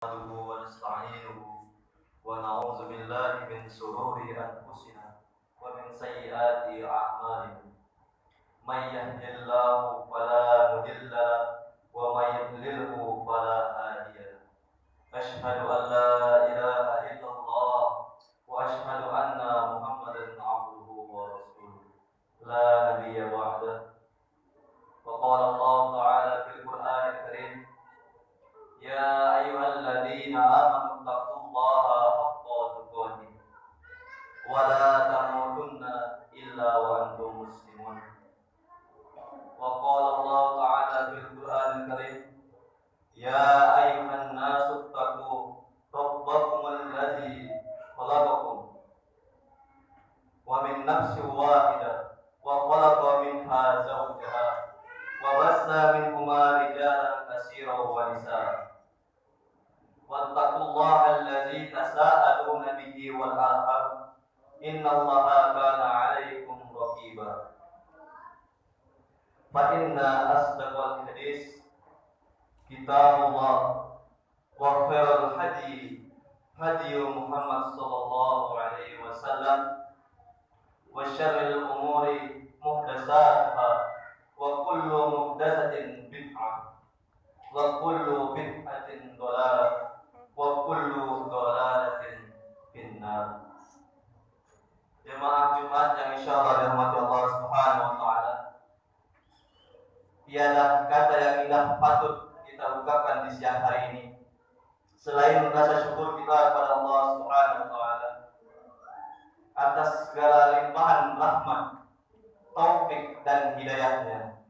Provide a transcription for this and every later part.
نحمده ونستعينه ونعوذ بالله من شرور أنفسنا ومن سيئات أعمالنا من يهد الله فلا مضل له ومن يضلله فلا هادي له أشهد أن لا إله إلا الله وأشهد أن محمدا عبده ورسوله لا نبي بعده وقال الله تعالى في القرآن الكريم يا أيها الذين آمنوا اتقوا الله حق تقاته ولا تموتن إلا وأنتم مسلمون وقال الله تعالى في القرآن الكريم يا أيها الناس اتقوا ربكم الذي خلقكم ومن نفس واحدة وخلق منها زوجها وبث منهما رجالا كثيرا ونساء واتقوا الله الذي تساءلون به والأرحام إن الله كان عليكم رقيبا فإن أصدق الحديث كتاب الله وخير الهدي هدي محمد صلى الله عليه وسلم وشر الأمور محدثاتها وكل محدثة بدعة وكل بدعة ضلالة وكل ضلالة finnar. Jemaah Jumat yang insyaallah dirahmati Allah Subhanahu wa taala. Tiada kata yang indah patut kita ungkapkan di siang hari ini selain rasa syukur kita kepada Allah Subhanahu wa taala atas segala limpahan rahmat, taufik dan hidayahnya,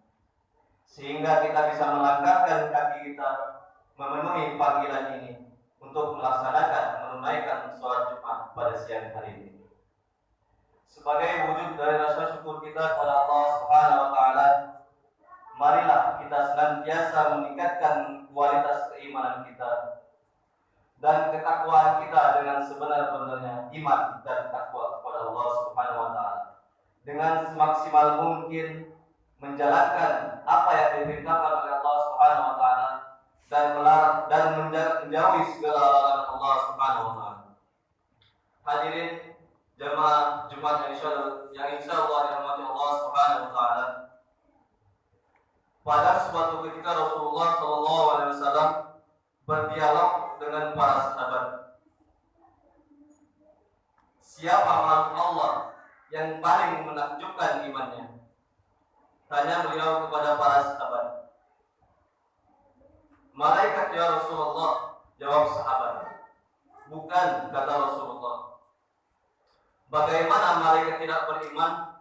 sehingga kita bisa melangkahkan kaki kita memenuhi panggilan ini untuk menunaikan sholat Jumat pada siang hari ini. Sebagai wujud dari rasa syukur kita kepada Allah Subhanahu wa taala, marilah kita senantiasa meningkatkan kualitas keimanan kita dan ketakwaan kita dengan sebenar-benarnya iman dan takwa kepada Allah Subhanahu wa taala, dengan semaksimal mungkin menjalankan apa yang diperintahkan oleh Allah Subhanahu wa taala dan melarang dan menjauhi segala larangan Allah Subhanahu wa taala. Hadirin jemaah Jumat yang insyaallah dirahmati Allah Subhanahu wa taala. Pada suatu ketika Rasulullah sallallahu alaihi wasallam berdialog dengan para sahabat. Siapa makhluk Allah yang paling menakjubkan imannya? Tanya beliau kepada para sahabat. Malaikat ya Rasulullah, jawab sahabat. Bukan, kata Rasulullah. Bagaimana malaikat tidak beriman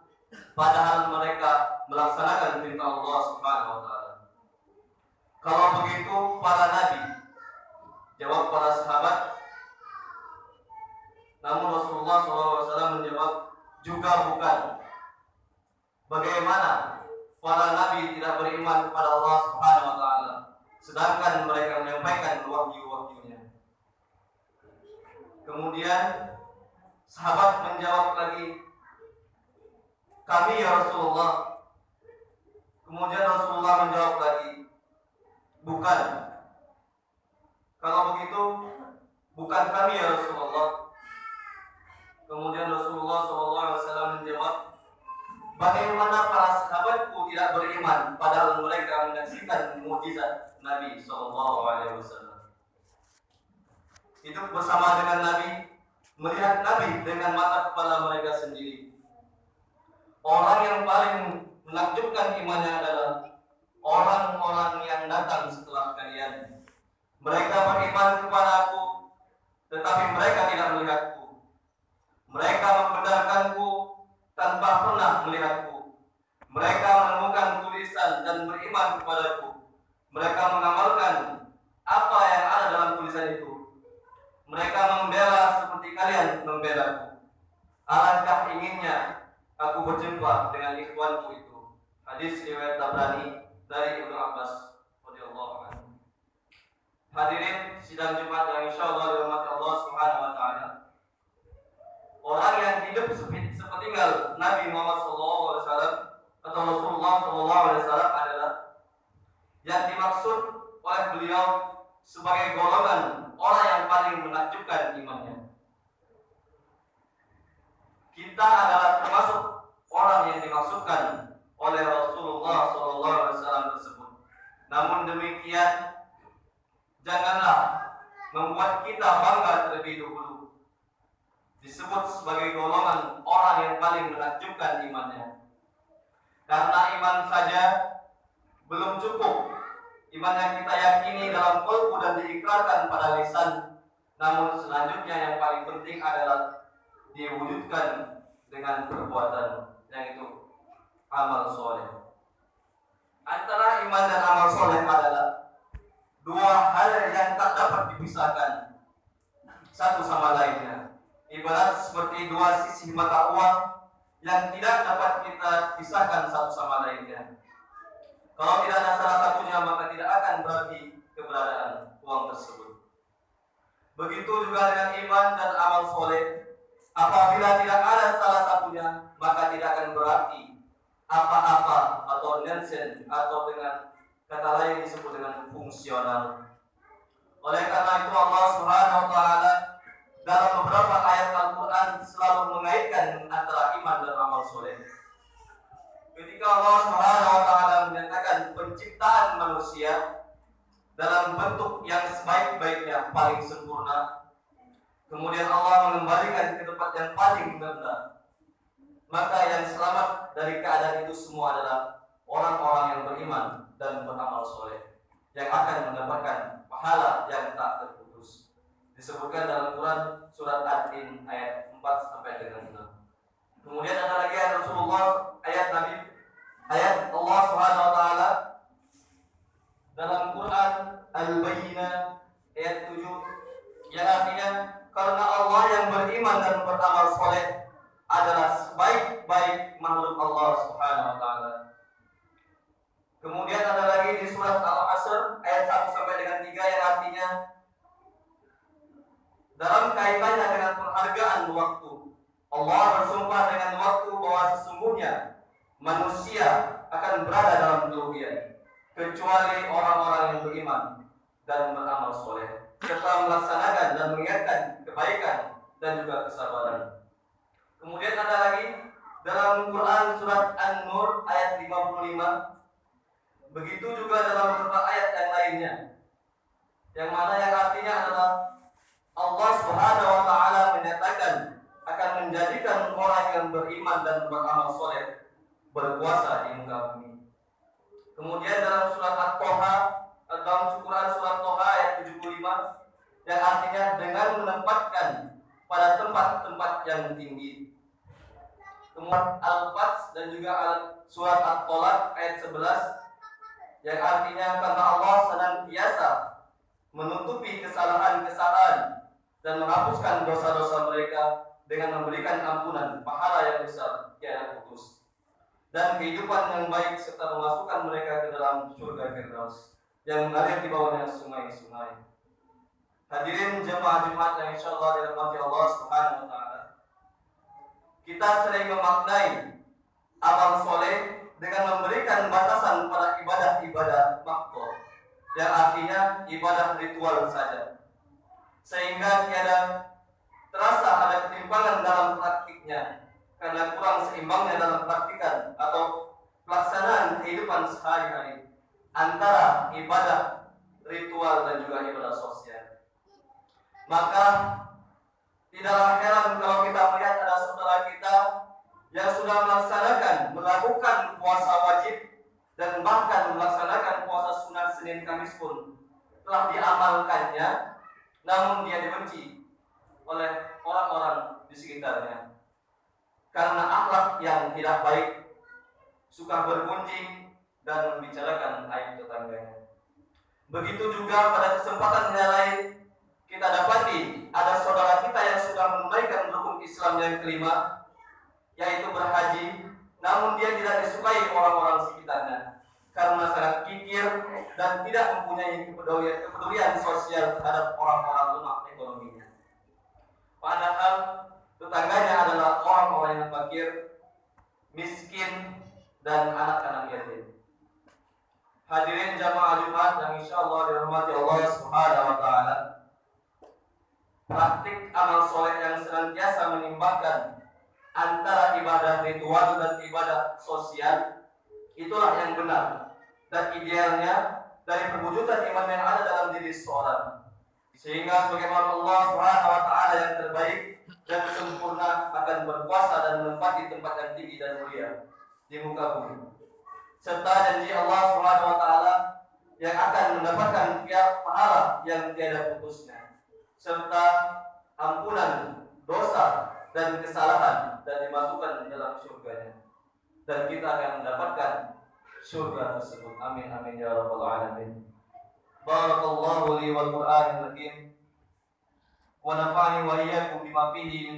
padahal mereka melaksanakan perintah Allah Subhanahu wa taala? Kalau begitu para nabi, jawab para sahabat. Namun Rasulullah SAW menjawab, juga bukan. Bagaimana para nabi tidak beriman kepada Allah Subhanahu wa taala sedangkan mereka menyampaikan wahyu-wahyunya? Kemudian sahabat menjawab lagi, kami ya Rasulullah. Kemudian Rasulullah menjawab lagi, bukan. Kalau begitu bukan kami ya Rasulullah. Kemudian Rasulullah SAW menjawab, bagaimana para sahabatku tidak beriman padahal mereka menyaksikan mukjizat Nabi SAW. Itu bersama dengan Nabi, melihat Nabi dengan mata kepala mereka sendiri. Orang yang paling menakjubkan imannya adalah orang-orang yang datang setelah kalian. Mereka beriman kepada aku, tetapi mereka tidak melihatku. Mereka membenarkanku tanpa pernah melihatku. Mereka menemukan tulisan dan beriman kepadaku. Mereka mengamalkan apa yang ada dalam tulisan itu. Mereka membela seperti kalian membelaku. Alangkah inginnya aku berjumpa dengan ikhwanku itu. Hadis riwayat Tabrani dari Ibnu Abbas radhiyallahu anhu. Hadirin sidang Jumat yang insyaallah dirahmati Allah Subhanahu wa taala. Orang yang hidup sepeninggal Nabi Muhammad SAW atau Rasulullah SAW adalah yang dimaksud oleh beliau sebagai golongan membuat kita bangga terlebih dahulu. Disebut sebagai golongan orang yang paling menakjubkan imannya. Karena iman saja belum cukup. Iman yang kita yakini dalam qalbu dan diikrarkan pada lisan, namun selanjutnya yang paling penting adalah diwujudkan dengan perbuatan, yaitu amal soleh. Antara iman dan amal soleh adalah dua hal yang tak dapat dipisahkan satu sama lainnya. Ibarat seperti dua sisi mata uang yang tidak dapat kita pisahkan satu sama lainnya. Kalau tidak ada salah satunya, maka tidak akan berarti keberadaan uang tersebut. Begitu juga dengan iman dan amal soleh. Apabila tidak ada salah satunya, maka tidak akan berarti apa-apa atau nonsen, atau dengan kata lain disebut dengan fungsional. Oleh karena itu Allah Subhanahu wa taala dalam beberapa ayat Al-Quran selalu mengaitkan antara iman dan amal soleh. Ketika Allah Subhanahu wa taala menyatakan penciptaan manusia dalam bentuk yang sebaik-baiknya, paling sempurna, kemudian Allah mengembalikan ke tempat yang paling rendah, maka yang selamat dari keadaan itu semua adalah orang-orang yang beriman dan beramal soleh, yang akan mendapatkan pahala yang tak terputus. Disebutkan dalam Quran surat Ad-Din ayat 4 sampai dengan 6. Kemudian ada lagi ayat Rasulullah, ayat Allah Subhanahu wa taala dalam Quran Al-Bayyinah ayat 7, yang artinya karena Allah yang beriman dan beramal soleh adalah sebaik-baik makhluk Allah Subhanahu wa taala. Kemudian ada lagi di surat Al-Asr ayat 1 sampai dengan 3 yang artinya dalam kaitannya dengan penghargaan waktu, Allah bersumpah dengan waktu bahwa sesungguhnya manusia akan berada dalam kerugian kecuali orang-orang yang beriman dan beramal soleh serta melaksanakan dan mengingatkan kebaikan dan juga kesabaran. Kemudian ada lagi dalam Quran surat An-Nur ayat 55. Begitu juga dalam beberapa ayat yang lainnya, yang mana yang artinya adalah Allah Subhanahu wa taala menyatakan akan menjadikan orang yang beriman dan beramal soleh berkuasa di muka bumi. Kemudian dalam surat At-Toha, dalam Quran surat Toha ayat 75, yang artinya dengan menempatkan pada tempat-tempat yang tinggi. Kemudian Al-Fats dan juga surat At-Tolak ayat 11, yang artinya karena Allah senantiasa menutupi kesalahan-kesalahan dan menghapuskan dosa-dosa mereka dengan memberikan ampunan, pahala yang besar tiada putus, dan kehidupan yang baik serta memasukkan mereka ke dalam surga Firdaus yang mengalir di bawahnya sungai-sungai. Hadirin jemaah Jumat yang insyaallah dirahmati Allah Subhanahu wa taala. Kita sering memaknai amal soleh dengan memberikan batasan pada ibadah-ibadah makhluk, yang artinya ibadah ritual saja, sehingga tiada terasa ada ketimpangan dalam praktiknya karena kurang seimbangnya dalam praktikan atau pelaksanaan kehidupan sehari-hari antara ibadah ritual dan juga ibadah sosial. Maka tidaklah heran kalau kita melihat ada saudara kita yang sudah melakukan puasa wajib dan bahkan melaksanakan puasa sunat Senin Kamis pun telah diamalkannya, namun dia dibenci oleh orang-orang di sekitarnya karena akhlak yang tidak baik, suka bergunjing dan membicarakan aib tetangganya. Begitu juga pada kesempatan yang lain kita dapati ada saudara kita yang sudah menunaikan rukun Islam yang kelima, yaitu berhaji, namun dia tidak disukai orang-orang sekitarnya karena sangat kikir dan tidak mempunyai kepedulian sosial terhadap orang-orang lemah ekonominya. Padahal tetangganya adalah orang-orang yang fakir, miskin, dan anak-anak yatim. Hadirin jamaah Jumat yang insyaallah dirahmati Allah Subhanahu wa taala. Praktik amal soleh yang senantiasa menimbangkan antara ibadah ritual dan ibadah sosial, itulah yang benar dan idealnya dari perwujudan iman yang ada dalam diri seorang. Sehingga sebagaimana Allah Subhanahu wa taala yang terbaik dan sempurna akan berkuasa dan menempati tempat yang tinggi dan mulia di muka bumi. Serta janji Allah Subhanahu wa taala yang akan mendapatkan pahala yang tiada putusnya, serta ampunan dosa dan kesalahan dan dimasukkan dalam surganya. Dan kita akan mendapatkan surga tersebut. Amin amin ya rabbal alamin. Barakallahu li wal Qur'anil hakim wa nafa'ani wa iyyakum bima fihi min